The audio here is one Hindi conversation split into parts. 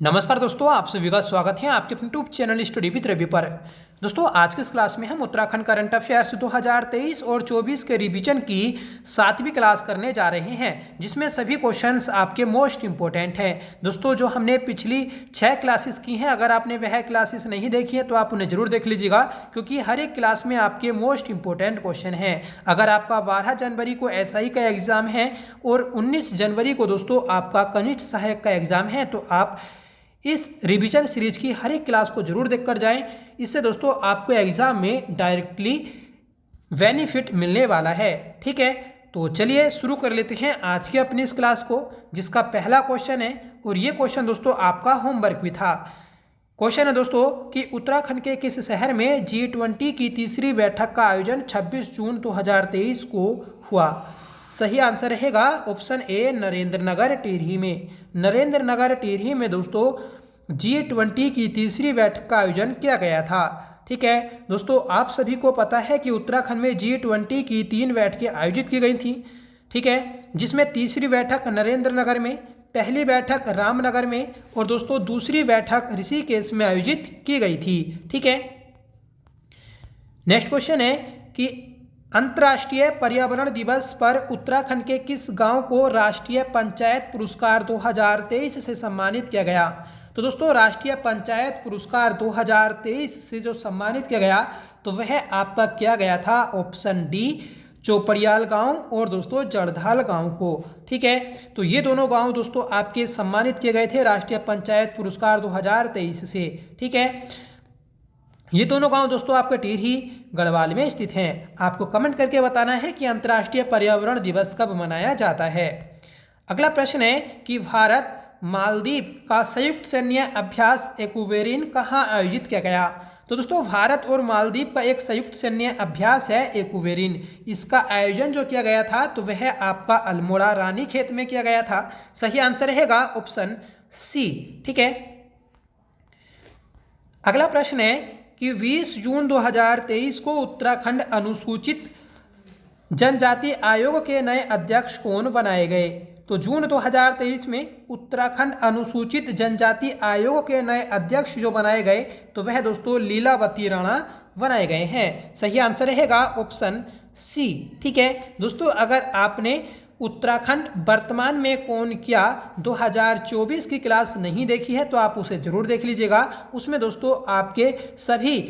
नमस्कार दोस्तों, आप सभी का स्वागत है आपके अपने YouTube channel study with Ravi पर। दोस्तों, आज की इस क्लास में हम उत्तराखंड करंट अफेयर्स 2023 और 24 के रिवीजन की 7वीं क्लास करने जा रहे हैं, जिसमें सभी क्वेश्चंस आपके मोस्ट इंपॉर्टेंट हैं। दोस्तों, जो हमने पिछली 6 क्लासेस की हैं, अगर आपने वह क्लासेस नहीं देखी है तो आप उन्हें जरूर देख लीजिएगा, क्योंकि हर एक क्लास में आपके मोस्ट इंपॉर्टेंट क्वेश्चन हैं। अगर आपका 12 जनवरी को SI का एग्जाम है और 19 जनवरी को दोस्तों आपका कनिष्ठ सहायक का एग्जाम है, तो आप इस रिवीजन सीरीज की हर एक क्लास को जरूर देखकर जाएं। इससे दोस्तों आपको एग्जाम में डायरेक्टली बेनिफिट मिलने वाला है। ठीक है, तो चलिए शुरू कर लेते हैं आज की अपनी इस क्लास को, जिसका पहला क्वेश्चन है। और ये क्वेश्चन दोस्तों आपका होमवर्क भी था। क्वेश्चन है दोस्तों कि उत्तराखंड के किस शहर में G20 की तीसरी बैठक का आयोजन 26 जून 2023 को हुआ। सही आंसर रहेगा ऑप्शन ए, नरेंद्र नगर टिहरी में। नरेंद्र नगर टिहरी में दोस्तों G20 की तीसरी बैठक का आयोजन किया गया था। ठीक है दोस्तों, आप सभी को पता है कि उत्तराखंड में G20 की 3 बैठकें आयोजित की गई थी। ठीक है, जिसमें तीसरी बैठक नरेंद्र नगर में, पहली बैठक रामनगर में और दोस्तों दूसरी बैठक ऋषिकेश में आयोजित की गई थी। ठीक है, नेक्स्ट क्वेश्चन है कि अंतर्राष्ट्रीय पर्यावरण दिवस पर उत्तराखंड के किस गांव को राष्ट्रीय पंचायत पुरस्कार 2023 से सम्मानित किया गया। तो दोस्तों राष्ट्रीय पंचायत पुरस्कार 2023 से जो सम्मानित किया गया, तो वह आपका किया गया था ऑप्शन डी, चौपड़ियाल गांव और दोस्तों जड़धाल गांव को। ठीक है, तो ये दोनों गांव दोस्तों आपके सम्मानित किए गए थे राष्ट्रीय पंचायत पुरस्कार 2023 से। ठीक है, ये दोनों गांव दोस्तों आपके टिहरी गढ़वाल में स्थित हैं। आपको कमेंट करके बताना है कि अंतर्राष्ट्रीय पर्यावरण दिवस कब मनाया जाता है। अगला प्रश्न है कि भारत मालदीव का संयुक्त सैन्य अभ्यास एक्वेरिन कहाँ आयोजित किया गया। तो दोस्तों भारत और मालदीव का एक संयुक्त सैन्य अभ्यास है एक्वेरिन। इसका आयोजन जो किया गया था, तो वह आपका अल्मोड़ा रानीखेत में किया गया था। सही आंसर रहेगा ऑप्शन सी। ठीक है, अगला प्रश्न है कि 20 जून 2023 को उत्तराखंड अनुसूचित जनजाति आयोग के नए अध्यक्ष कौन बनाए गए। तो जून 2023 में उत्तराखंड अनुसूचित जनजाति आयोग के नए अध्यक्ष जो बनाए गए, तो वह दोस्तों लीलावती राणा बनाए गए हैं। सही आंसर रहेगा ऑप्शन सी। ठीक है दोस्तों, अगर आपने उत्तराखंड वर्तमान में कौन किया 2024 की क्लास नहीं देखी है, तो आप उसे जरूर देख लीजिएगा। उसमें दोस्तों आपके सभी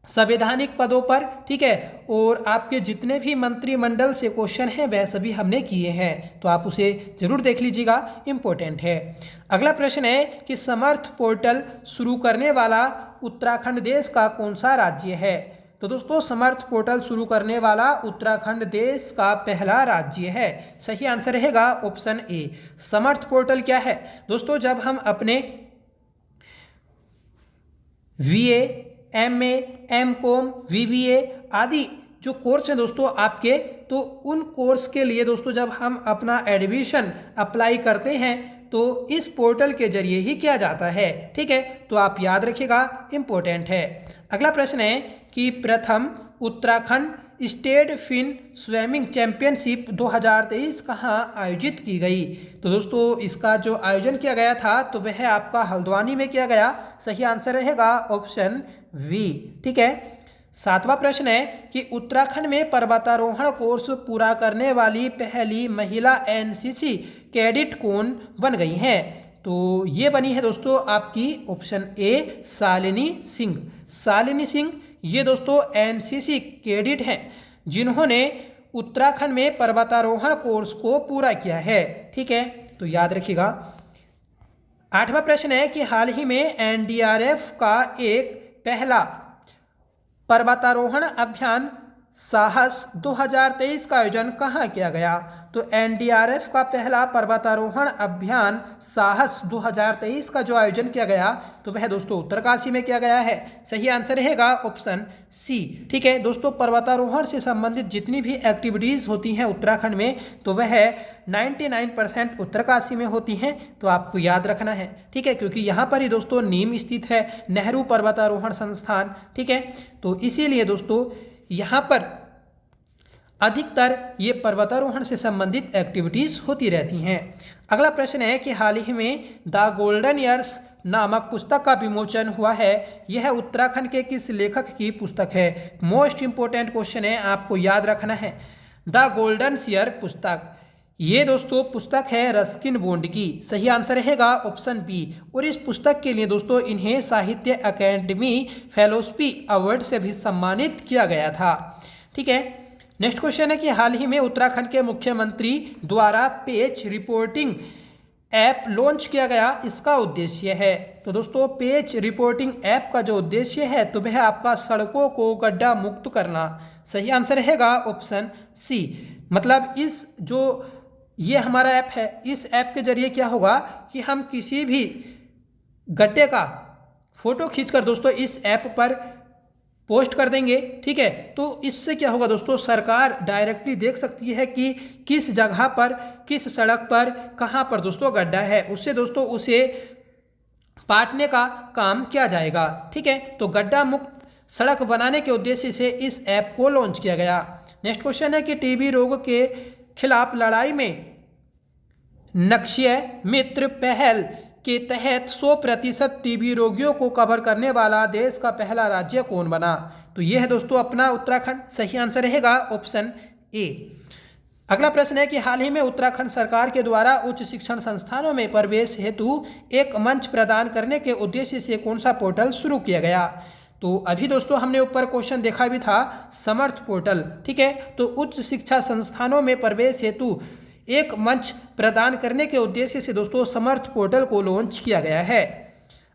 संवैधानिक पदों पर, ठीक है, और आपके जितने भी मंत्रिमंडल से क्वेश्चन हैं वह सभी हमने किए हैं, तो आप उसे जरूर देख लीजिएगा, इंपॉर्टेंट है। अगला प्रश्न है कि समर्थ पोर्टल शुरू करने वाला उत्तराखंड देश का कौन सा राज्य है। तो दोस्तों समर्थ पोर्टल शुरू करने वाला उत्तराखंड देश का पहला राज्य है। सही आंसर रहेगा ऑप्शन ए। समर्थ पोर्टल क्या है दोस्तों, जब हम अपने VA, MA, MCOM, VBA आदि जो कोर्स हैं दोस्तों आपके, तो उन कोर्स के लिए दोस्तों जब हम अपना एडमिशन अप्लाई करते हैं, तो इस पोर्टल के जरिए ही किया जाता है। ठीक है, तो आप याद रखिएगा, इंपॉर्टेंट है। अगला प्रश्न है कि प्रथम Uttarakhand state fin swimming championship 2023 कहाँ आयोजित की गई। तो दोस्तों इसका जो आयोजन किया गया था, तो वह आपका हल्द्वानी में किया गया। सही आंसर रहेगा ऑप्शन वी। ठीक है, 7वां प्रश्न है कि उत्तराखंड में पर्वतारोहण कोर्स पूरा करने वाली पहली महिला NCC कैडेट कौन बन गई हैं। तो ये बनी है दोस्तों आपकी ऑप्शन ए, शालिनी सिंह। शालिनी सिंह ये दोस्तों NCC कैडेट हैं जिन्होंने उत्तराखंड में पर्वतारोहण कोर्स को पूरा किया है। ठीक है, तो याद रखिएगा। 8वां प्रश्न है कि हाल ही में NDRF का एक पहला पर्वतारोहण अभियान साहस 2023 का आयोजन कहाँ किया गया। तो NDRF का पहला पर्वतारोहण अभियान साहस 2023 का जो आयोजन किया गया, तो वह दोस्तों उत्तरकाशी में किया गया है। सही आंसर रहेगा ऑप्शन सी। ठीक है दोस्तों, पर्वतारोहण से संबंधित जितनी भी एक्टिविटीज़ होती हैं उत्तराखंड में, तो वह 99% उत्तरकाशी में होती हैं, तो आपको याद रखना है। ठीक है, क्योंकि यहाँ पर ही दोस्तों नीम स्थित है, नेहरू पर्वतारोहण संस्थान। ठीक है, तो इसीलिए दोस्तों यहाँ पर अधिकतर ये पर्वतारोहण से संबंधित एक्टिविटीज़ होती रहती हैं। अगला प्रश्न है कि हाल ही में द गोल्डन ईयर्स नामक पुस्तक का विमोचन हुआ है। यह उत्तराखंड के किस लेखक की पुस्तक है? मोस्ट इंपोर्टेंट क्वेश्चन है, आपको याद रखना है। द गोल्डन ईयर पुस्तक, ये दोस्तों पुस्तक है रस्किन बॉन्ड की। सही आंसर रहेगा ऑप्शन बी। और इस पुस्तक के लिए दोस्तों इन्हें साहित्य अकेडमी फेलोशिप अवार्ड से भी सम्मानित किया गया था। ठीक है, नेक्स्ट क्वेश्चन है कि हाल ही में उत्तराखंड के मुख्यमंत्री द्वारा पेज रिपोर्टिंग ऐप लॉन्च किया गया, इसका उद्देश्य है। तो दोस्तों पेज रिपोर्टिंग ऐप का जो उद्देश्य है तो वह आपका सड़कों को गड्ढा मुक्त करना। सही आंसर रहेगा ऑप्शन सी। मतलब इस जो ये हमारा ऐप है, इस ऐप के जरिए क्या होगा कि हम किसी भी गड्ढे का फोटो खींचकर दोस्तों इस ऐप पर पोस्ट कर देंगे। ठीक है, तो इससे क्या होगा दोस्तों, सरकार डायरेक्टली देख सकती है कि किस जगह पर, किस सड़क पर, कहाँ पर दोस्तों गड्ढा है, उससे दोस्तों उसे पाटने का काम किया जाएगा। ठीक है, तो गड्ढा मुक्त सड़क बनाने के उद्देश्य से इस ऐप को लॉन्च किया गया। नेक्स्ट क्वेश्चन है कि टीबी रोग के खिलाफ लड़ाई में नक्शे मित्र पहल के तहत 100% टीबी रोगियों को कवर करने वाला देश का पहला राज्य कौन बना? तो यह है दोस्तों अपना उत्तराखंड। सही आंसर रहेगा ऑप्शन ए। अगला प्रश्न है कि हाल ही में उत्तराखंड सरकार के द्वारा उच्च शिक्षण संस्थानों में प्रवेश हेतु एक मंच प्रदान करने के उद्देश्य से कौन सा पोर्टल शुरू किया गया? तो अभी दोस्तों हमने ऊपर क्वेश्चन देखा भी था, समर्थ पोर्टल। ठीक है, तो उच्च शिक्षा संस्थानों में प्रवेश हेतु एक मंच प्रदान करने के उद्देश्य से दोस्तों समर्थ पोर्टल को लॉन्च किया गया है।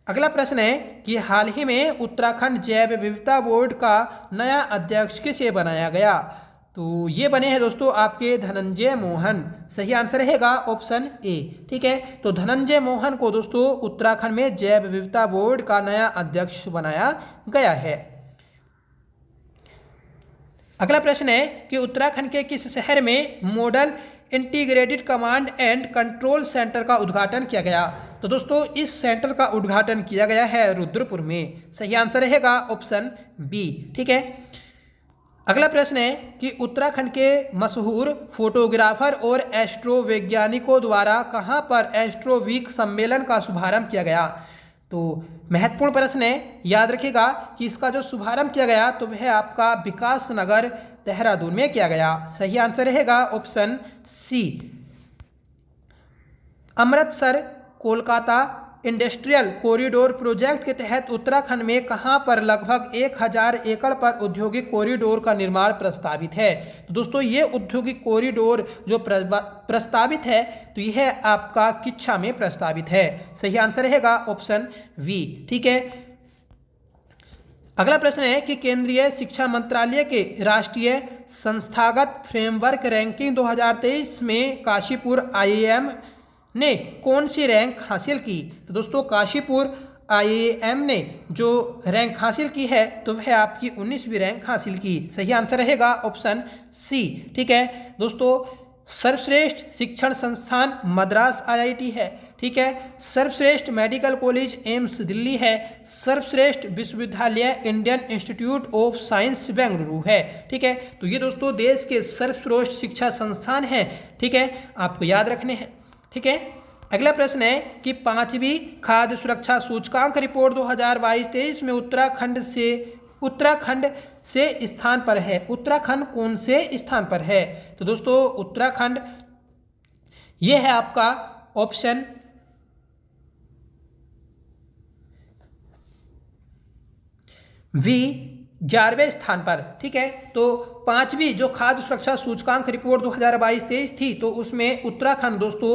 अगला प्रश्न है कि हाल ही में उत्तराखंड जैव विविधता बोर्ड का नया अध्यक्ष किसे बनाया गया? तो ये बने हैं दोस्तों आपके धनंजय मोहन। सही आंसर रहेगा ऑप्शन ए। ठीक है, तो धनंजय मोहन को दोस्तों उत्तराखंड में जैव विविधता बोर्ड का नया अध्यक्ष बनाया गया है। अगला प्रश्न है कि उत्तराखंड के किस शहर में model integrated command and control centre का उद्घाटन किया गया? तो दोस्तों इस सेंटर का उद्घाटन किया गया है रुद्रपुर में। सही आंसर रहेगा ऑप्शन बी। ठीक है, अगला प्रश्न है कि उत्तराखंड के मशहूर फोटोग्राफर और एस्ट्रो वैज्ञानिकों द्वारा कहां पर एस्ट्रो वीक सम्मेलन का शुभारंभ किया गया? तो महत्वपूर्ण प्रश्न है, याद रखिएगा कि इसका जो शुभारंभ किया गया तो वह आपका विकास नगर देहरादून में किया गया। सही आंसर रहेगा option C. Amritsar Kolkata industrial corridor project के तहत उत्तराखंड में कहां पर लगभग 1000 एकड़ पर औद्योगिक कॉरिडोर का निर्माण प्रस्तावित है? तो दोस्तों ये औद्योगिक कॉरिडोर जो प्रस्तावित है तो यह आपका किच्छा में प्रस्तावित है। सही आंसर रहेगा ऑप्शन वी। ठीक है, अगला प्रश्न है कि केंद्रीय शिक्षा मंत्रालय के राष्ट्रीय संस्थागत फ्रेमवर्क रैंकिंग 2023 में काशीपुर आईआईएम ने कौन सी रैंक हासिल की? तो दोस्तों काशीपुर आईआईएम ने जो रैंक हासिल की है तो वह आपकी 19वीं रैंक हासिल की। सही आंसर रहेगा ऑप्शन सी। ठीक है दोस्तों, सर्वश्रेष्ठ शिक्षण संस्थान मद्रास आईआईटी है। ठीक है, सर्वश्रेष्ठ मेडिकल कॉलेज एम्स दिल्ली है। सर्वश्रेष्ठ विश्वविद्यालय Indian institute of science Bengaluru है। ठीक है, तो ये दोस्तों देश के सर्वश्रेष्ठ शिक्षा संस्थान हैं। ठीक है, आपको याद रखने हैं। ठीक है, अगला प्रश्न है कि 5वीं खाद्य सुरक्षा सूचकांक रिपोर्ट 2022-23 में उत्तराखंड से स्थान पर है। उत्तराखंड कौन से स्थान पर है? तो दोस्तों उत्तराखंड यह है आपका ऑप्शन वी 11वें स्थान पर। ठीक है, तो 5वीं जो खाद्य सुरक्षा सूचकांक रिपोर्ट 2022-23 थी तो उसमें उत्तराखंड दोस्तों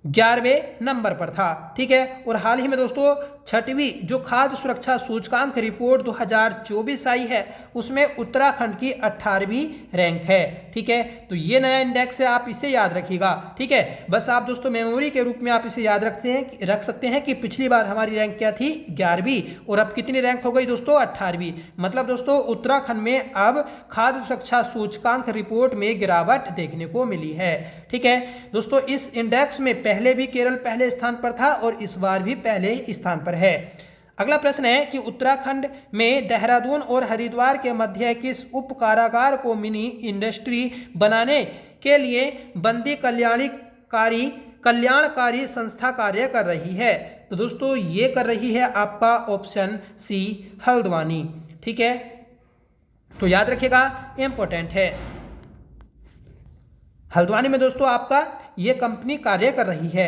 11वें नंबर पर था। ठीक है, और हाल ही में दोस्तों 6वीं जो खाद्य सुरक्षा सूचकांक रिपोर्ट 2024 आई है उसमें उत्तराखंड की 18वीं रैंक है। ठीक है, तो ये नया इंडेक्स है, आप इसे याद रखिएगा। ठीक है, बस आप दोस्तों मेमोरी के रूप में आप इसे याद रख सकते हैं कि पिछली बार हमारी रैंक क्या थी 11वीं और अब कितनी रैंक हो गई दोस्तों 18वीं। मतलब दोस्तों उत्तराखंड में अब खाद्य सुरक्षा सूचकांक रिपोर्ट में गिरावट देखने को मिली है। ठीक है दोस्तों, इस इंडेक्स में पहले भी केरल पहले स्थान पर था और इस बार भी पहले स्थान पर है। अगला प्रश्न है कि उत्तराखंड में देहरादून और हरिद्वार के मध्य किस उप कारागार को मिनी इंडस्ट्री बनाने के लिए बंदी कल्याणकारी संस्था कार्य कर रही है? तो दोस्तों ये कर रही है आपका ऑप्शन सी हल्द्वानी। ठीक है, तो याद रखिएगा, इंपॉर्टेंट है। हल्द्वानी में दोस्तों आपका ये कंपनी कार्य कर रही है।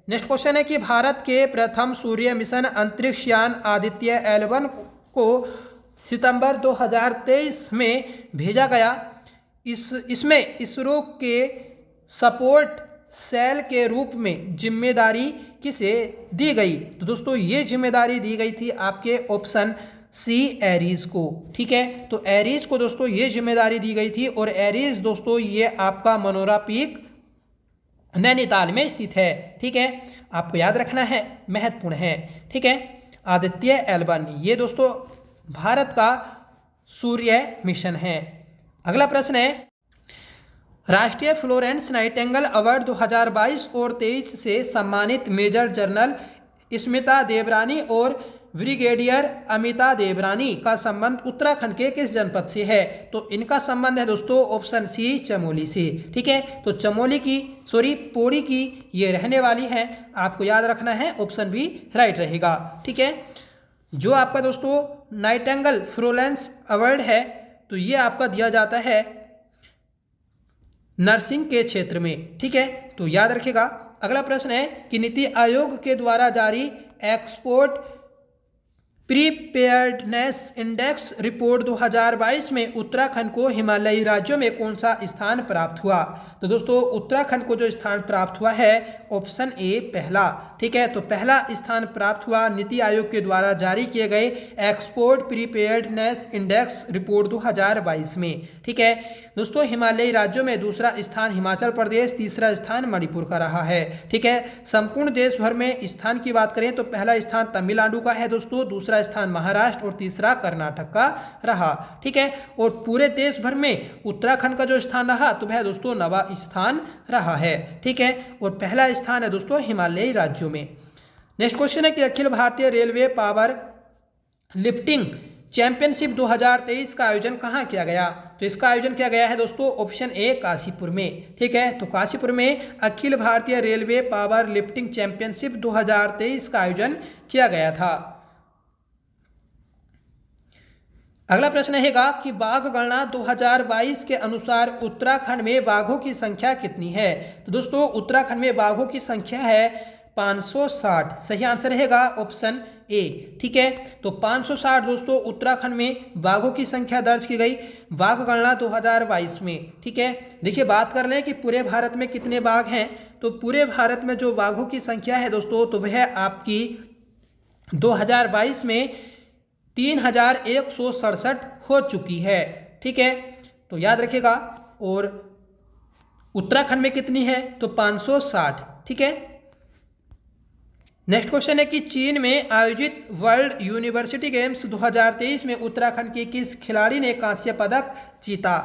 नेक्स्ट क्वेश्चन है कि भारत के प्रथम सूर्य मिशन अंतरिक्ष यान आदित्य L1 को सितंबर 2023 में भेजा गया। इसमें इसरो के सपोर्ट सेल के रूप में जिम्मेदारी किसे दी गई? तो दोस्तों ये जिम्मेदारी दी गई थी आपके ऑप्शन सी एरीज को। ठीक है, तो एरीज को दोस्तों ये जिम्मेदारी दी गई थी और एरीज दोस्तों ये आपका मनोरा पीक नैनीताल में स्थित है। ठीक है, आपको याद रखना है, महत्वपूर्ण है। ठीक है, आदित्य L1 ये दोस्तों भारत का सूर्य मिशन है। अगला प्रश्न है, राष्ट्रीय फ्लोरेंस नाइटिंगेल अवार्ड 2022 और 23 से सम्मानित मेजर जनरल स्मिता देवरानी और ब्रिगेडियर अमिता देवरानी का संबंध उत्तराखंड के किस जनपद से है? तो इनका संबंध है दोस्तों ऑप्शन सी चमोली से। ठीक है, तो चमोली की पौड़ी की ये रहने वाली है। आपको याद रखना है, ऑप्शन बी राइट रहेगा। ठीक है, जो आपका दोस्तों नाइटिंगेल फ्लोरेंस अवार्ड है तो ये आपका दिया जाता है नर्सिंग के क्षेत्र में। ठीक है, तो याद रखिएगा। अगला प्रश्न है कि नीति आयोग के द्वारा जारी एक्सपोर्ट प्रीपेयर्डनेस इंडेक्स रिपोर्ट 2022 में उत्तराखंड को हिमालयी राज्यों में कौन सा स्थान प्राप्त हुआ? तो दोस्तों उत्तराखंड को जो स्थान प्राप्त हुआ है ऑप्शन ए पहला। ठीक है, तो पहला स्थान प्राप्त हुआ नीति आयोग के द्वारा जारी किए गए एक्सपोर्ट प्रीपेयर्डनेस इंडेक्स रिपोर्ट 2022 में। ठीक है दोस्तों, हिमालयी राज्यों में दूसरा स्थान हिमाचल प्रदेश, तीसरा स्थान मणिपुर का रहा है। ठीक है, संपूर्ण देश भर में स्थान की बात करें तो पहला स्थान तमिलनाडु का है दोस्तों, दूसरा स्थान महाराष्ट्र और तीसरा कर्नाटक का रहा। ठीक है, और पूरे देश भर में उत्तराखंड का जो स्थान रहा तो वह दोस्तों 9वां स्थान रहा है। ठीक है, और पहला स्थान है दोस्तों हिमालयी राज्यों में। नेक्स्ट क्वेश्चन है कि Akhil Bharatiya railway power lifting championship 2023 का आयोजन कहाँ किया गया? तो इसका आयोजन किया गया है दोस्तों ऑप्शन ए काशीपुर में। ठीक है, तो काशीपुर में Akhil Bharatiya railway power lifting championship 2023 का आयोजन किया गया था। अगला प्रश्न रहेगा कि बाघ गणना 2022 के अनुसार उत्तराखंड में बाघों की संख्या कितनी है? तो दोस्तों उत्तराखंड में बाघों की संख्या है 560। सही आंसर रहेगा ऑप्शन ए। ठीक है, तो 560 दोस्तों उत्तराखंड में बाघों की संख्या दर्ज की गई बाघ गणना 2022 में। ठीक है, देखिए बात कर रहे हैं कि पूरे भारत में कितने बाघ हैं, तो पूरे भारत में जो बाघों की संख्या है दोस्तों तो वह आपकी 2022 में 3167 हो चुकी है। ठीक है, तो याद रखिएगा। और उत्तराखंड में कितनी है? तो 560। ठीक है, नेक्स्ट क्वेश्चन है कि चीन में आयोजित वर्ल्ड यूनिवर्सिटी गेम्स 2023 में उत्तराखंड के किस खिलाड़ी ने कांस्य पदक जीता?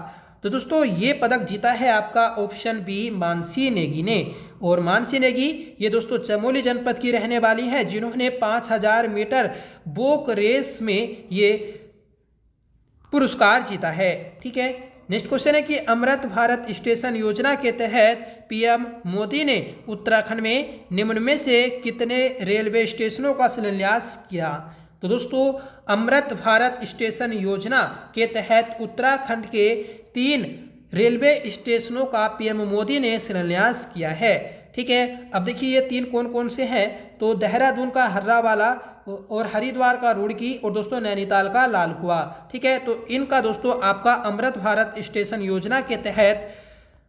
तो दोस्तों ये पदक जीता है आपका ऑप्शन बी मानसी नेगी ने। और मानसी नेगी ये दोस्तों चमोली जनपद की रहने वाली है, जिन्होंने 5000 मीटर बोक रेस में ये पुरस्कार जीता है। ठीक है, नेक्स्ट क्वेश्चन है कि अमृत भारत स्टेशन योजना के तहत पीएम मोदी ने उत्तराखंड में निम्न में से कितने रेलवे स्टेशनों का शिलान्यास किया? तो दोस्तों अमृत भारत स्टेशन योजना के तहत उत्तराखंड के 3 रेलवे स्टेशनों का पीएम मोदी ने शिलान्यास किया है। ठीक है, अब देखिए ये 3 कौन कौन से हैं, तो देहरादून का हर्रावाला और हरिद्वार का रुड़की और दोस्तों नैनीताल का लालकुआ। ठीक है, तो इनका दोस्तों आपका अमृत भारत स्टेशन योजना के तहत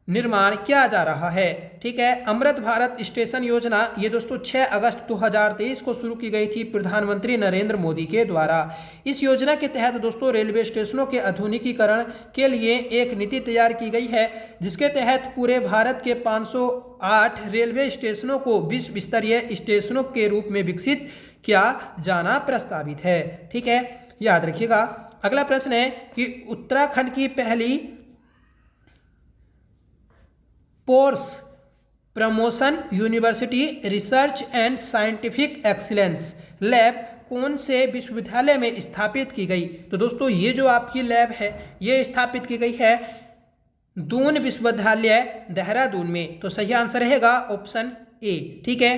निर्माण किया जा रहा है। ठीक है, अमृत भारत स्टेशन योजना ये दोस्तों 6 अगस्त 2023 को शुरू की गई थी प्रधानमंत्री नरेंद्र मोदी के द्वारा। इस योजना के तहत दोस्तों रेलवे स्टेशनों के आधुनिकीकरण के लिए एक नीति तैयार की गई है, जिसके तहत पूरे भारत के 508 रेलवे स्टेशनों को विश्व स्तरीय स्टेशनों के रूप में विकसित किया जाना प्रस्तावित है। ठीक है, याद रखिएगा। अगला प्रश्न है कि उत्तराखंड की पहली pores promotion university research and scientific excellence lab कौन से विश्वविद्यालय में स्थापित की गई? तो दोस्तों ये जो आपकी लैब है ये स्थापित की गई है दून विश्वविद्यालय देहरादून में। तो सही आंसर रहेगा ऑप्शन ए। ठीक है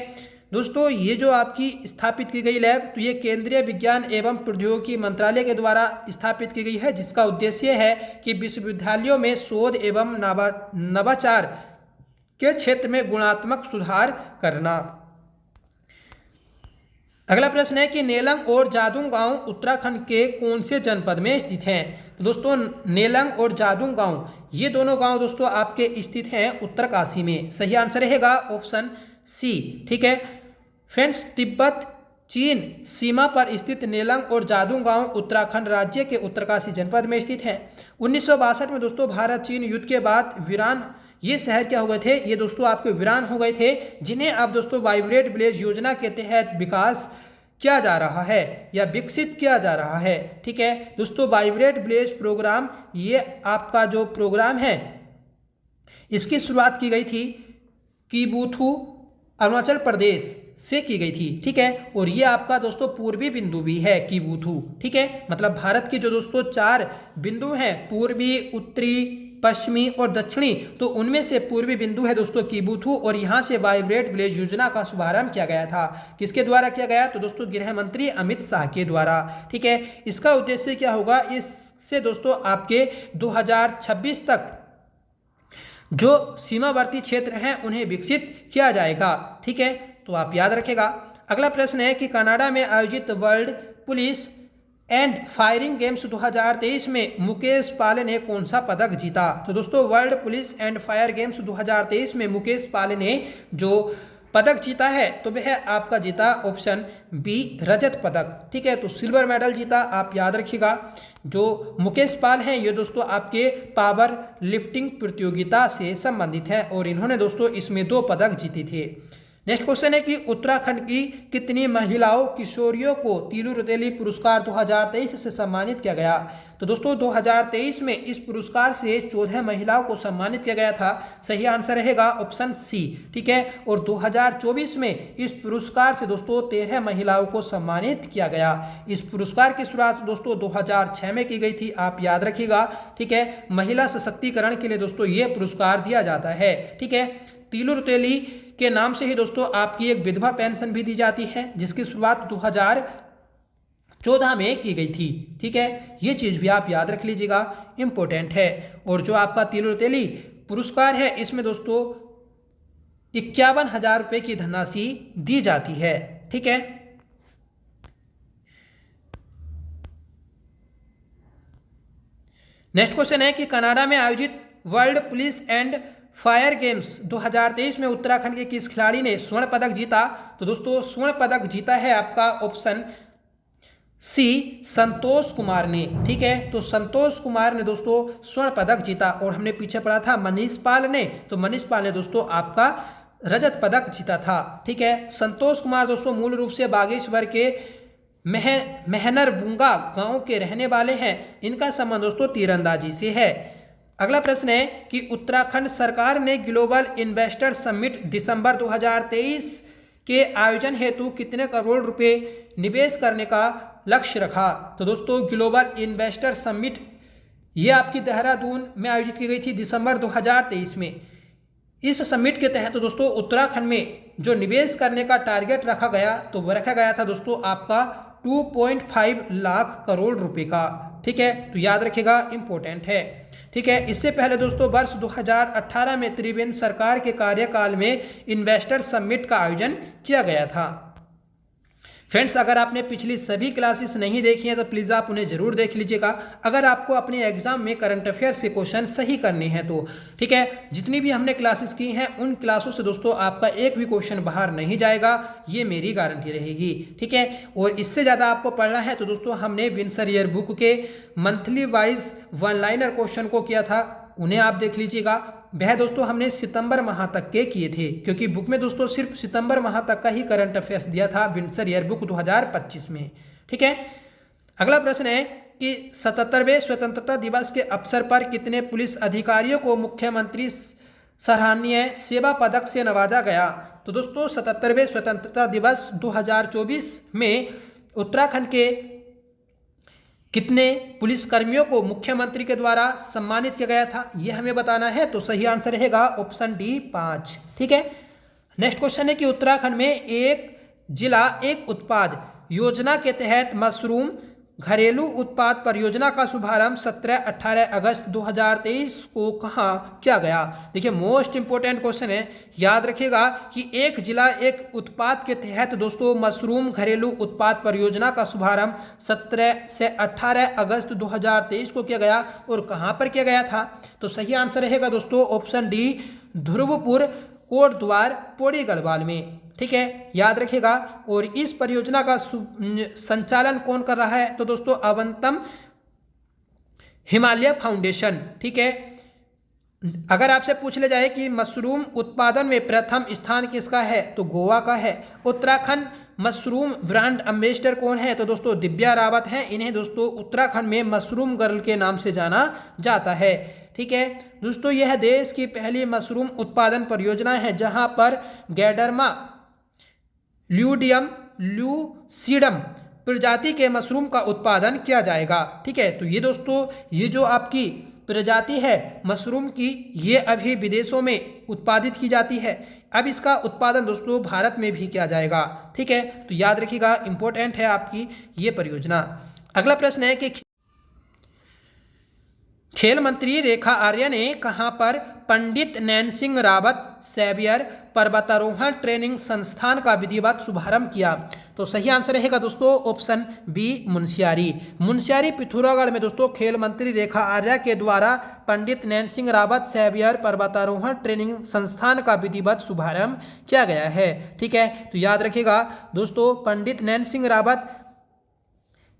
दोस्तों, ये जो आपकी स्थापित की गई लैब, तो ये केंद्रीय विज्ञान एवं प्रौद्योगिकी मंत्रालय के द्वारा स्थापित की गई है, जिसका उद्देश्य है कि विश्वविद्यालयों में शोध एवं नवाचार के क्षेत्र में गुणात्मक सुधार करना। अगला प्रश्न है कि नेलंग और जादूंग गांव उत्तराखंड के कौन से जनपद में स्थित हैं? तो दोस्तों नेलंग और जादूंग गांव ये दोनों गांव दोस्तों आपके स्थित हैं उत्तरकाशी में। सही आंसर रहेगा ऑप्शन सी। ठीक है फ्रेंड्स, तिब्बत चीन सीमा पर स्थित नेलंग और जादूंग गांव उत्तराखंड राज्य के उत्तरकाशी जनपद में स्थित है। 1962 में दोस्तों भारत चीन युद्ध के बाद वीरान ये शहर क्या हो गए थे? ये दोस्तों आपके वीरान हो गए थे, जिन्हें अब दोस्तों वाइब्रेट विलेज योजना के तहत विकास किया जा रहा है या विकसित किया जा रहा है। ठीक है दोस्तों, वाइब्रेट विलेज प्रोग्राम ये आपका जो प्रोग्राम है इसकी शुरुआत की गई थी कीबुथु अरुणाचल प्रदेश से की गई थी। ठीक है, और ये आपका दोस्तों पूर्वी बिंदु भी है कीबुथु। ठीक है, मतलब भारत की जो दोस्तों 4 बिंदु हैं, पूर्वी, उत्तरी, पश्चिमी और दक्षिणी, तो उनमें से पूर्वी बिंदु है दोस्तों कीबुथु, और यहाँ से वाइब्रेट विलेज योजना का शुभारंभ किया गया था। किसके द्वारा किया गया? तो दोस्तों गृह मंत्री अमित शाह के द्वारा। ठीक है, इसका उद्देश्य क्या होगा? इससे दोस्तों आपके 2026 तक जो सीमावर्ती क्षेत्र हैं उन्हें विकसित किया जाएगा। ठीक है, तो आप याद रखेगा। अगला प्रश्न है कि कनाडा में आयोजित world police and firing games 2023 में मुकेश पाल ने कौन सा पदक जीता? तो दोस्तों world police and fire games 2023 में मुकेश पाल ने जो पदक जीता है तो वह आपका जीता ऑप्शन बी रजत पदक। ठीक है, तो सिल्वर मेडल जीता, आप याद रखिएगा। जो मुकेश पाल हैं ये दोस्तों आपके पावर लिफ्टिंग प्रतियोगिता से संबंधित हैं और इन्होंने दोस्तों इसमें 2 पदक जीते थे। नेक्स्ट क्वेश्चन है कि उत्तराखंड की कितनी महिलाओं किशोरियों को तीलू रौतेली पुरस्कार 2023 से सम्मानित किया गया? तो दोस्तों 2023 में इस पुरस्कार से 14 महिलाओं को सम्मानित किया गया था। सही आंसर रहेगा ऑप्शन सी। ठीक है, और 2024 में इस पुरस्कार से दोस्तों 13 महिलाओं को सम्मानित किया गया। इस पुरस्कार की शुरुआत दोस्तों 2006 में की गई थी, आप याद रखिएगा। ठीक है, महिला सशक्तिकरण के लिए दोस्तों ये पुरस्कार दिया जाता है। ठीक है, तीलू रौतेली के नाम से ही दोस्तों आपकी एक विधवा पेंशन भी दी जाती है, जिसकी शुरुआत 2014 में की गई थी। ठीक है, ये चीज भी आप याद रख लीजिएगा, इंपॉर्टेंट है। और जो आपका तीलू रौतेली पुरस्कार है इसमें दोस्तों 51,000 रुपए की धनराशि दी जाती है। ठीक है, नेक्स्ट क्वेश्चन है कि कनाडा में आयोजित world police and fire games 2023 में उत्तराखंड के किस खिलाड़ी ने स्वर्ण पदक जीता? तो दोस्तों स्वर्ण पदक जीता है आपका ऑप्शन सी संतोष कुमार ने। ठीक है, तो संतोष कुमार ने दोस्तों स्वर्ण पदक जीता। और हमने पीछे पढ़ा था मनीष पाल ने, तो मनीष पाल ने दोस्तों आपका रजत पदक जीता था। ठीक है, संतोष कुमार दोस्तों मूल रूप से बागेश्वर के मेहनरबुंगा गांव के रहने वाले हैं। इनका संबंध दोस्तों तीरंदाजी से है। अगला प्रश्न है कि उत्तराखंड सरकार ने ग्लोबल इन्वेस्टर समिट दिसंबर 2023 के आयोजन हेतु कितने करोड़ रुपए निवेश करने का लक्ष्य रखा? तो दोस्तों ग्लोबल इन्वेस्टर समिट ये आपकी देहरादून में आयोजित की गई थी दिसंबर 2023 में। इस समिट के तहत दोस्तों उत्तराखंड में जो निवेश करने का टारगेट रखा गया तो वह रखा गया था दोस्तों आपका 2.5 लाख करोड़ रुपए का। ठीक है, तो याद रखिएगा, इंपॉर्टेंट है। ठीक है, इससे पहले दोस्तों वर्ष 2018 में त्रिवेंद्र सरकार के कार्यकाल में इन्वेस्टर समिट का आयोजन किया गया था। फ्रेंड्स, अगर आपने पिछली सभी क्लासेस नहीं देखी हैं तो प्लीज़ आप उन्हें जरूर देख लीजिएगा, अगर आपको अपने एग्जाम में करंट अफेयर से क्वेश्चन सही करने हैं तो। ठीक है, जितनी भी हमने क्लासेस की हैं उन क्लासों से दोस्तों आपका एक भी क्वेश्चन बाहर नहीं जाएगा, ये मेरी गारंटी रहेगी। ठीक है, और इससे ज़्यादा आपको पढ़ना है तो दोस्तों हमने विंसर ईयर बुक के मंथली वाइज 1 लाइनर क्वेश्चन को किया था, उन्हें आप देख लीजिएगा। वह दोस्तों हमने सितंबर माह तक के किए थे, क्योंकि बुक में दोस्तों सिर्फ सितंबर माह तक का ही करंट अफेयर्स दिया था विंसर ईयर बुक 2025 में। ठीक है, अगला प्रश्न है कि 77वें स्वतंत्रता दिवस के अवसर पर कितने पुलिस अधिकारियों को मुख्यमंत्री सराहनीय सेवा पदक से नवाजा गया? तो दोस्तों 77वें स्वतंत्रता दिवस 2024 में उत्तराखंड के कितने पुलिसकर्मियों को मुख्यमंत्री के द्वारा सम्मानित किया गया था, यह हमें बताना है। तो सही आंसर रहेगा ऑप्शन डी 5। ठीक है, नेक्स्ट क्वेश्चन है कि उत्तराखंड में एक जिला एक उत्पाद योजना के तहत मशरूम घरेलू उत्पाद परियोजना का शुभारंभ 17-18 अगस्त 2023 को कहाँ किया गया। देखिए मोस्ट इंपोर्टेंट क्वेश्चन है, याद रखिएगा कि एक जिला एक उत्पाद के तहत दोस्तों मशरूम घरेलू उत्पाद परियोजना का शुभारंभ 17 से 18 अगस्त 2023 को किया गया और कहाँ पर किया गया था। तो सही आंसर रहेगा दोस्तों ऑप्शन डी ध्रुवपुर कोटद्वार पौड़ी गढ़वाल में। ठीक है, याद रखिएगा। और इस परियोजना का संचालन कौन कर रहा है, तो दोस्तों अवंतम हिमालय फाउंडेशन। ठीक है, अगर आपसे पूछ ले जाए कि मशरूम उत्पादन में प्रथम स्थान किसका है, तो गोवा का है। उत्तराखंड मशरूम ब्रांड एम्बेसडर कौन है, तो दोस्तों दिव्या रावत हैं। इन्हें दोस्तों उत्तराखंड में मशरूम गर्ल के नाम से जाना जाता है। ठीक है दोस्तों, यह देश की पहली मशरूम उत्पादन परियोजना है जहां पर गैडरमा ल्यूडियम ल्यूसीडम प्रजाति के मशरूम का उत्पादन किया जाएगा। ठीक है, तो ये दोस्तों ये जो आपकी प्रजाति है मशरूम की, ये अभी विदेशों में उत्पादित की जाती है। अब इसका उत्पादन दोस्तों भारत में भी किया जाएगा। ठीक है, तो याद रखिएगा, इंपॉर्टेंट है आपकी ये परियोजना। अगला प्रश्न है कि खेल मंत्री रेखा आर्या ने कहां पर पंडित नैन सिंह रावत सेवियर पर्वतारोहण ट्रेनिंग संस्थान का विधिवत शुभारंभ किया। तो सही आंसर रहेगा दोस्तों ऑप्शन बी मुनस्यारी पिथौरागढ़ में दोस्तों खेल मंत्री रेखा आर्या के द्वारा पंडित नैन सिंह रावत सेवियर पर्वतारोहण ट्रेनिंग संस्थान का विधिवत शुभारंभ किया गया है। ठीक है, तो याद रखिएगा दोस्तों पंडित नैन सिंह रावत,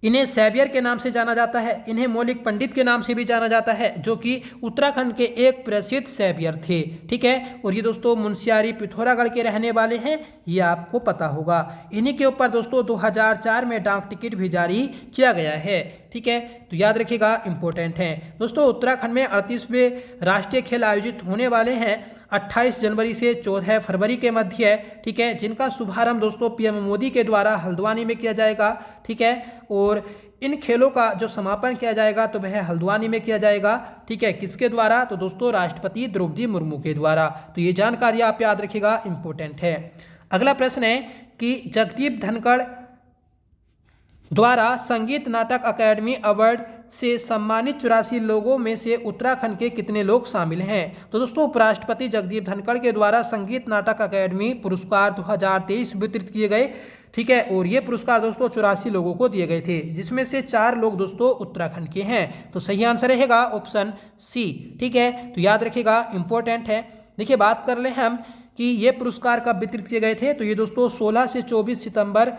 इन्हें सेवियर के नाम से जाना जाता है, इन्हें मौलिक पंडित के नाम से भी जाना जाता है, जो कि उत्तराखंड के एक प्रसिद्ध सेवियर थे। ठीक है, और ये दोस्तों मुनस्यारी पिथौरागढ़ के रहने वाले हैं, ये आपको पता होगा। इन्हीं के ऊपर दोस्तों 2004 में डाक टिकट भी जारी किया गया है। ठीक है, तो याद रखिएगा, इंपॉर्टेंट है दोस्तों। उत्तराखंड में 38वें राष्ट्रीय खेल आयोजित होने वाले हैं 28 जनवरी से 14 फरवरी के मध्य। ठीक है, जिनका शुभारंभ दोस्तों पीएम मोदी के द्वारा हल्द्वानी में किया जाएगा। ठीक है, और इन खेलों का जो समापन किया जाएगा तो वह हल्द्वानी में किया जाएगा। ठीक है, किसके द्वारा, तो दोस्तों राष्ट्रपति द्रौपदी मुर्मू के द्वारा। तो ये जानकारी आप याद रखिएगा, इंपॉर्टेंट है। अगला प्रश्न है कि जगदीप धनखड़ द्वारा संगीत नाटक अकादमी अवार्ड से सम्मानित 84 लोगों में से उत्तराखंड के कितने लोग शामिल हैं। तो दोस्तों उपराष्ट्रपति जगदीप धनखड़ के द्वारा संगीत नाटक अकादमी पुरस्कार 2023 वितरित किए गए। ठीक है, और ये पुरस्कार दोस्तों 84 लोगों को दिए गए थे, जिसमें से 4 लोग दोस्तों उत्तराखंड के हैं। तो सही आंसर रहेगा ऑप्शन सी। ठीक है, तो याद रखिएगा, इंपॉर्टेंट है। देखिए बात कर ले हम कि ये पुरस्कार कब वितरित किए गए थे, तो ये दोस्तों 16 से 24 सितंबर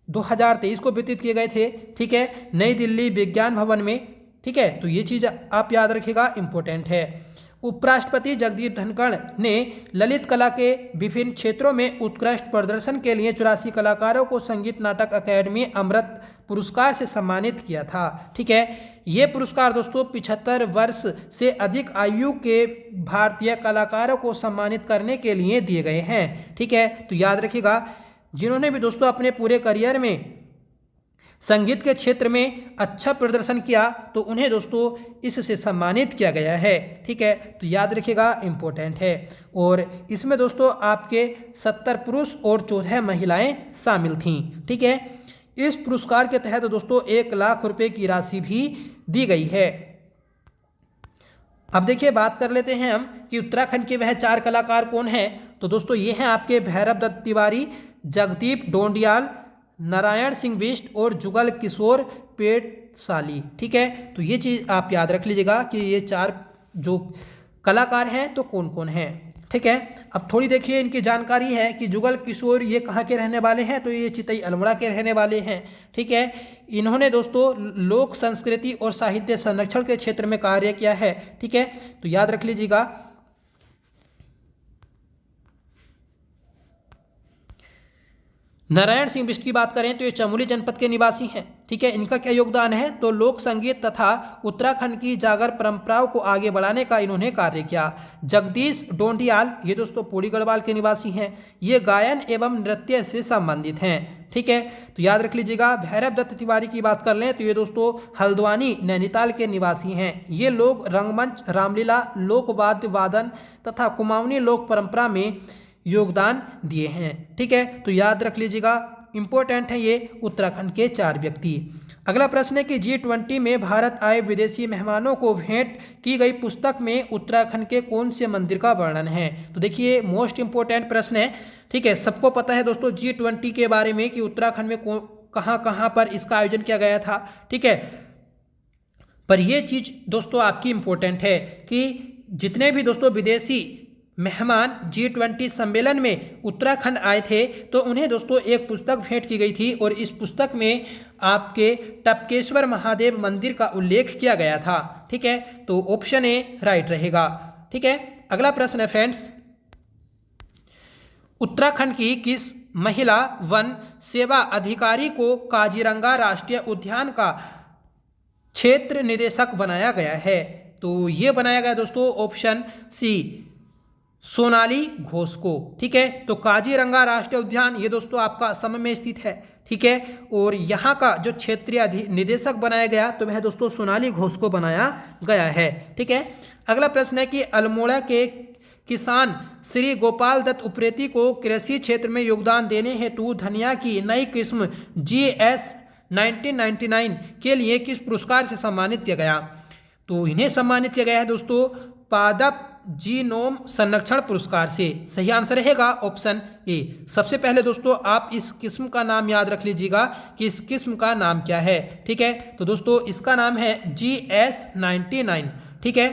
2023 को वितरित किए गए थे। ठीक है, नई दिल्ली विज्ञान भवन में। ठीक है, तो ये चीज़ आप याद रखिएगा, इंपॉर्टेंट है। उपराष्ट्रपति जगदीप धनखड़ ने ललित कला के विभिन्न क्षेत्रों में उत्कृष्ट प्रदर्शन के लिए 84 कलाकारों को संगीत नाटक अकादमी अमृत पुरस्कार से सम्मानित किया था। ठीक है, ये पुरस्कार दोस्तों 75 वर्ष से अधिक आयु के भारतीय कलाकारों को सम्मानित करने के लिए दिए गए हैं। ठीक है, तो याद रखिएगा, जिन्होंने भी दोस्तों अपने पूरे करियर में संगीत के क्षेत्र में अच्छा प्रदर्शन किया तो उन्हें दोस्तों इससे सम्मानित किया गया है। ठीक है, तो याद रखिएगा, इंपॉर्टेंट है। और इसमें दोस्तों आपके 70 पुरुष और 14 महिलाएं शामिल थीं। ठीक है, इस पुरस्कार के तहत दोस्तों 1 लाख रुपए की राशि भी दी गई है। अब देखिए बात कर लेते हैं हम कि उत्तराखंड के वह 4 कलाकार कौन हैं। तो दोस्तों ये हैं आपके भैरव दत्त तिवारी, जगदीप डोंडियाल, नारायण सिंह बिष्ट और जुगल किशोर पेटसाली। ठीक है, तो ये चीज़ आप याद रख लीजिएगा कि ये 4 जो कलाकार हैं तो कौन कौन हैं। ठीक है, अब थोड़ी देखिए इनकी जानकारी है कि जुगल किशोर ये कहाँ के रहने वाले हैं, तो ये चितई अल्मोड़ा के रहने वाले हैं। ठीक है, इन्होंने दोस्तों लोक संस्कृति और साहित्य संरक्षण के क्षेत्र में कार्य किया है। ठीक है, तो याद रख लीजिएगा। नारायण सिंह बिष्ट की बात करें तो ये चमोली जनपद के निवासी हैं। ठीक है, इनका क्या योगदान है, तो लोक संगीत तथा उत्तराखंड की जागर परंपराओं को आगे बढ़ाने का इन्होंने कार्य किया। जगदीश डोंडियाल ये दोस्तों पौड़ी गढ़वाल के निवासी हैं, ये गायन एवं नृत्य से संबंधित हैं। ठीक है, तो याद रख लीजिएगा। भैरव दत्त तिवारी की बात कर लें तो ये दोस्तों हल्द्वानी नैनीताल के निवासी हैं। ये लोग रंगमंच, रामलीला, लोक वाद्य वादन तथा कुमाऊनी लोक परंपरा में योगदान दिए हैं। ठीक है, तो याद रख लीजिएगा, इंपॉर्टेंट है ये उत्तराखंड के 4 व्यक्ति। अगला प्रश्न है कि G20 में भारत आए विदेशी मेहमानों को भेंट की गई पुस्तक में उत्तराखंड के कौन से मंदिर का वर्णन है। तो देखिए मोस्ट इंपोर्टेंट प्रश्न है। ठीक है, सबको पता है दोस्तों G20 के बारे में कि उत्तराखंड में कहाँ कहाँ पर इसका आयोजन किया गया था। ठीक है, पर यह चीज दोस्तों आपकी इंपॉर्टेंट है कि जितने भी दोस्तों विदेशी मेहमान G20 सम्मेलन में उत्तराखंड आए थे तो उन्हें दोस्तों एक पुस्तक भेंट की गई थी और इस पुस्तक में आपके टपकेश्वर महादेव मंदिर का उल्लेख किया गया था। ठीक है, तो ऑप्शन ए राइट रहेगा। ठीक है, अगला प्रश्न है फ्रेंड्स, उत्तराखंड की किस महिला वन सेवा अधिकारी को काजीरंगा राष्ट्रीय उद्यान का क्षेत्र निदेशक बनाया गया है। तो ये बनाया गया दोस्तों ऑप्शन सी सोनाली घोष को। ठीक है, तो काजीरंगा राष्ट्रीय उद्यान ये दोस्तों आपका असम में स्थित है। ठीक है, और यहाँ का जो क्षेत्रीय निदेशक बनाया गया तो वह दोस्तों सोनाली घोष को बनाया गया है। ठीक है, अगला प्रश्न है कि अल्मोड़ा के किसान श्री गोपाल दत्त उप्रेती को कृषि क्षेत्र में योगदान देने हेतु धनिया की नई किस्म GS 1999 के लिए किस पुरस्कार से सम्मानित किया गया। तो इन्हें सम्मानित किया गया है दोस्तों पादप जीनोम संरक्षण पुरस्कार से। सही आंसर रहेगा ऑप्शन ए। सबसे पहले दोस्तों आप इस किस्म का नाम याद रख लीजिएगा कि इस किस्म का नाम क्या है। ठीक है, तो दोस्तों इसका नाम है GS 99। ठीक है,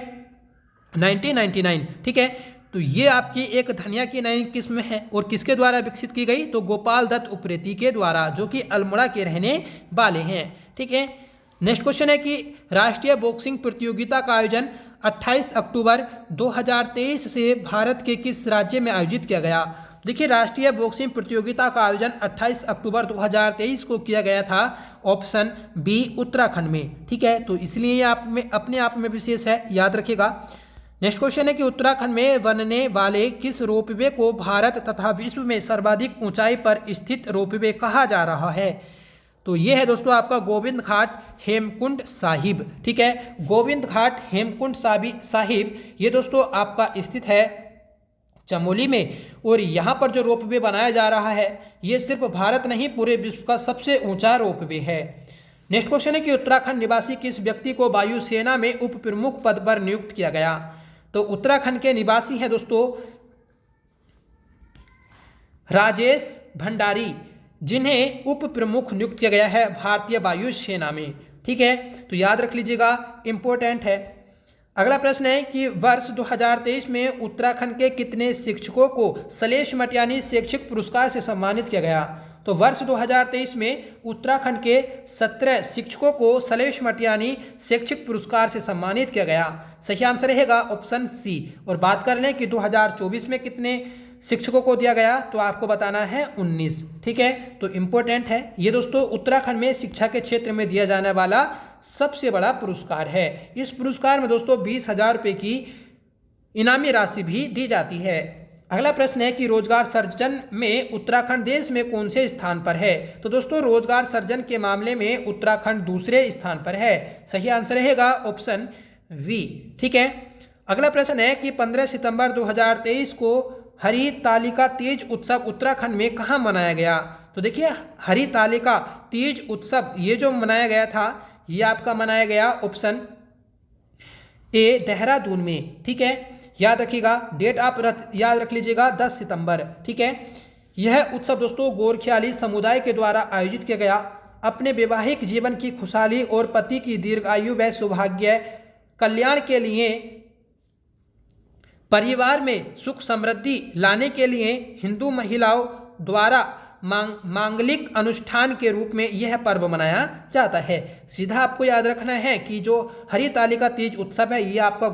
1999। ठीक है, तो ये आपकी एक धनिया की नई किस्म है और किसके द्वारा विकसित की गई, तो गोपाल दत्त उप्रेती के द्वारा, जो कि अल्मोड़ा के रहने वाले हैं। ठीक है, नेक्स्ट क्वेश्चन है कि राष्ट्रीय बॉक्सिंग प्रतियोगिता का आयोजन 28 अक्टूबर 2023 से भारत के किस राज्य में आयोजित किया गया। देखिए राष्ट्रीय बॉक्सिंग प्रतियोगिता का आयोजन 28 अक्टूबर 2023 को किया गया था, ऑप्शन बी उत्तराखंड में। ठीक है, तो इसलिए ये अपने आप में विशेष है, याद रखिएगा। नेक्स्ट क्वेश्चन है कि उत्तराखंड में बनने वाले किस रोपवे को भारत तथा विश्व में सर्वाधिक ऊंचाई पर स्थित रोपवे कहा जा रहा है। तो ये है दोस्तों आपका गोविंद घाट हेमकुंड साहिब। ठीक है, गोविंद घाट हेमकुंड साहिब ये दोस्तों आपका स्थित है चमोली में, और यहाँ पर जो रोपवे बनाया जा रहा है ये सिर्फ भारत नहीं पूरे विश्व का सबसे ऊंचा रोपवे है। नेक्स्ट क्वेश्चन है कि उत्तराखंड निवासी किस व्यक्ति को वायुसेना में उप प्रमुख पद पर नियुक्त किया गया। तो उत्तराखंड के निवासी हैं दोस्तों राजेश भंडारी, जिन्हें उप प्रमुख नियुक्त किया गया है भारतीय वायुसेना में। ठीक है, तो याद रख लीजिएगा, इंपॉर्टेंट है। अगला प्रश्न है कि वर्ष 2023 में उत्तराखंड के कितने शिक्षकों को सलेश मटियानी शैक्षिक पुरस्कार से सम्मानित किया गया। तो वर्ष 2023 में उत्तराखंड के 17 शिक्षकों को सलेश मटियानी शैक्षिक पुरस्कार से सम्मानित किया गया। सही आंसर रहेगा ऑप्शन सी। और बात कर लें कि 2024 में कितने शिक्षकों को दिया गया, तो आपको बताना है 19। ठीक है, तो इंपॉर्टेंट है ये दोस्तों उत्तराखंड में शिक्षा के क्षेत्र में दिया जाने वाला सबसे बड़ा पुरस्कार है। इस पुरस्कार में दोस्तों 20,000 रुपये की इनामी राशि भी दी जाती है। अगला प्रश्न है कि रोजगार सृजन में उत्तराखंड देश में कौन से स्थान पर है। तो दोस्तों रोजगार सृजन के मामले में उत्तराखंड दूसरे स्थान पर है। सही आंसर रहेगा ऑप्शन वी। ठीक है, अगला प्रश्न है कि 15 सितंबर 2023 को हरितालिका तीज उत्सव उत्तराखंड में कहाँ मनाया गया। तो देखिए हरितालिका तीज उत्सव ये जो मनाया गया था ये आपका मनाया गया ऑप्शन ए देहरादून में। ठीक है, याद रखिएगा, डेट आप याद रख लीजिएगा 10 सितंबर। ठीक है, यह उत्सव दोस्तों गोरखियाली समुदाय के द्वारा आयोजित किया गया। अपने वैवाहिक जीवन की खुशहाली और पति की दीर्घायु व सौभाग्य कल्याण के लिए परिवार में सुख समृद्धि लाने के लिए हिंदू महिलाओं द्वारा मांगलिक अनुष्ठान के रूप में यह पर्व मनाया जाता है। सीधा आपको याद रखना है कि जो हरितालिका तीज उत्सव है ये आपका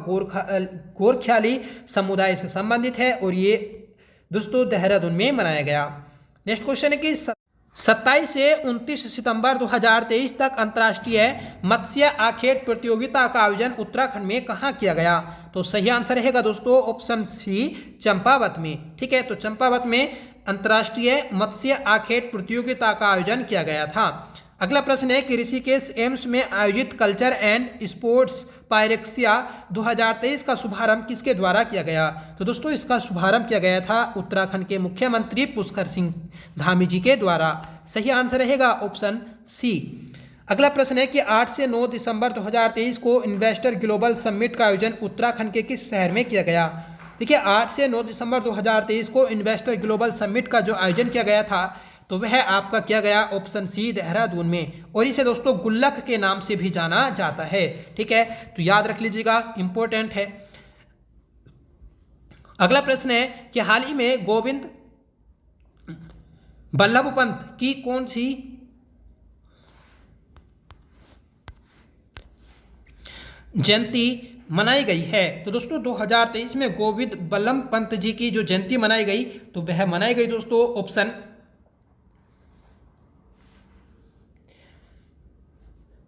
गोरखियाली समुदाय से संबंधित है और ये दोस्तों देहरादून में मनाया गया। नेक्स्ट क्वेश्चन है कि 27 से 29 सितंबर 2023 तक अंतर्राष्ट्रीय मत्स्य आखेट प्रतियोगिता का आयोजन उत्तराखंड में कहाँ किया गया। तो सही आंसर रहेगा दोस्तों ऑप्शन सी चंपावत में। ठीक है, तो चंपावत में अंतर्राष्ट्रीय मत्स्य आखेट प्रतियोगिता का आयोजन किया गया था। अगला प्रश्न है कि ऋषिकेश एम्स में आयोजित कल्चर एंड स्पोर्ट्स पायरेक्सिया 2023 का शुभारंभ किसके द्वारा किया गया? तो दोस्तों इसका शुभारंभ किया गया था उत्तराखंड के मुख्यमंत्री पुष्कर सिंह धामी जी के द्वारा। सही आंसर रहेगा ऑप्शन सी। अगला प्रश्न है कि 8 से 9 दिसंबर 2023 को इन्वेस्टर ग्लोबल समिट का आयोजन उत्तराखंड के किस शहर में किया गया? देखिए 8 से 9 दिसंबर 2023 को इन्वेस्टर ग्लोबल समिट का जो आयोजन किया गया था तो वह आपका किया गया ऑप्शन सी देहरादून में, और इसे दोस्तों गुल्लक के नाम से भी जाना जाता है। ठीक है, तो याद रख लीजिएगा, इंपॉर्टेंट है। अगला प्रश्न है कि हाल ही में गोविंद बल्लभ पंत की कौन सी जयंती मनाई गई है? तो दोस्तों 2023 में गोविंद बल्लभ पंत जी की जो जयंती मनाई गई तो वह मनाई गई दोस्तों ऑप्शन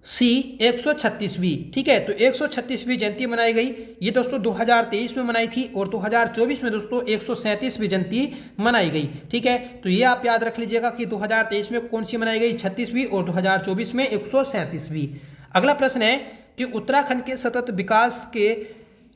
सी 136वीं। ठीक है, तो 136वीं जयंती मनाई गई। ये दोस्तों 2023 में मनाई थी और 2024 में दोस्तों 137वीं जयंती मनाई गई। ठीक है, तो ये आप याद रख लीजिएगा कि 2023 में कौन सी मनाई गई 36वीं और 2024 में 137वीं। अगला प्रश्न है कि उत्तराखंड के सतत विकास के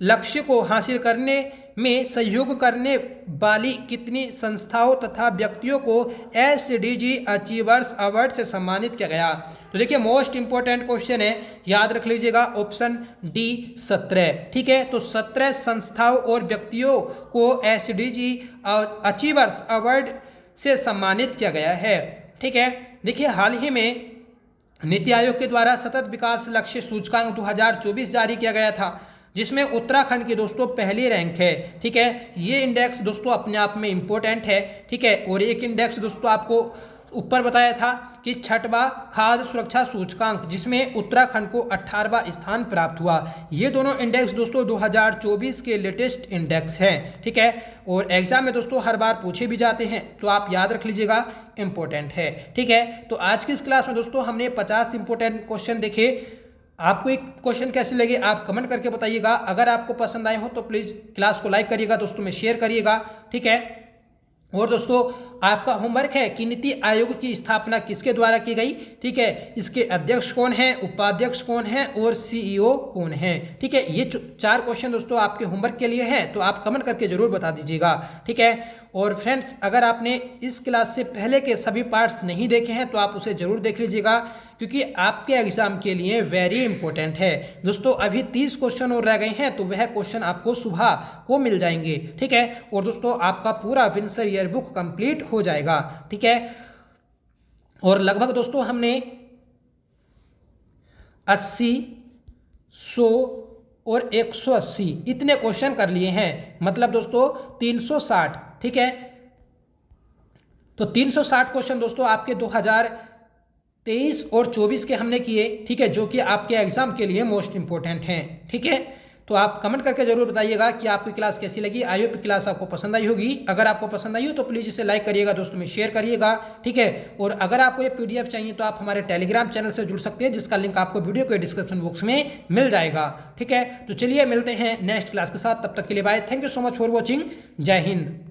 लक्ष्य को हासिल करने में सहयोग करने वाली कितनी संस्थाओं तथा व्यक्तियों को SDG अचीवर्स अवार्ड से सम्मानित किया गया? तो देखिए मोस्ट इंपॉर्टेंट क्वेश्चन है, याद रख लीजिएगा ऑप्शन डी 17। ठीक है, तो 17 संस्थाओं और व्यक्तियों को SDG अचीवर्स अवार्ड से सम्मानित किया गया है। ठीक है, देखिए हाल ही में नीति आयोग के द्वारा सतत विकास लक्ष्य सूचकांक 2024 जारी किया गया था, जिसमें उत्तराखंड की दोस्तों पहली रैंक है। ठीक है, ये इंडेक्स दोस्तों अपने आप में इंपॉर्टेंट है। ठीक है, और एक इंडेक्स दोस्तों आपको ऊपर बताया था कि 6वां खाद्य सुरक्षा सूचकांक, जिसमें उत्तराखंड को 18वां स्थान प्राप्त हुआ। ये दोनों इंडेक्स दोस्तों 2024 के लेटेस्ट इंडेक्स हैं। ठीक है, और एग्जाम में दोस्तों हर बार पूछे भी जाते हैं, तो आप याद रख लीजिएगा, इंपॉर्टेंट है। ठीक है, तो आज की इस क्लास में दोस्तों हमने 50 इंपॉर्टेंट क्वेश्चन देखे। आपको एक क्वेश्चन कैसे लगे आप कमेंट करके बताइएगा। अगर आपको पसंद आए हो तो प्लीज़ क्लास को लाइक करिएगा, दोस्तों में शेयर करिएगा। ठीक है, और दोस्तों आपका होमवर्क है कि नीति आयोग की स्थापना किसके द्वारा की गई? ठीक है, इसके अध्यक्ष कौन है, उपाध्यक्ष कौन है और CEO कौन है? ठीक है, ये 4 क्वेश्चन दोस्तों आपके होमवर्क के लिए हैं, तो आप कमेंट करके जरूर बता दीजिएगा। ठीक है, और फ्रेंड्स अगर आपने इस क्लास से पहले के सभी पार्ट्स नहीं देखे हैं तो आप उसे जरूर देख लीजिएगा, क्योंकि आपके एग्जाम के लिए वेरी इंपॉर्टेंट है। दोस्तों अभी 30 क्वेश्चन और रह गए हैं, तो वह क्वेश्चन आपको सुबह को मिल जाएंगे। ठीक है, और दोस्तों आपका पूरा विंसर ईयर बुक कंप्लीट हो जाएगा। ठीक है, और लगभग दोस्तों हमने 80, 100 और 180 इतने क्वेश्चन कर लिए हैं, मतलब दोस्तों 360। ठीक है, तो 360 क्वेश्चन दोस्तों आपके 2023 और 24 के हमने किए। ठीक है, जो कि आपके एग्जाम के लिए मोस्ट इंपॉर्टेंट हैं। ठीक है, तो आप कमेंट करके जरूर बताइएगा कि आपकी क्लास कैसी लगी। आई होप क्लास आपको पसंद आई होगी। अगर आपको पसंद आई हो तो प्लीज़ इसे लाइक करिएगा, दोस्तों में शेयर करिएगा। ठीक है, और अगर आपको ये PDF चाहिए तो आप हमारे टेलीग्राम चैनल से जुड़ सकते हैं, जिसका लिंक आपको वीडियो के डिस्क्रिप्शन बॉक्स में मिल जाएगा। ठीक है, तो चलिए मिलते हैं नेक्स्ट क्लास के साथ, तब तक के लिए bye. Thank you so much for watching. जय हिंद।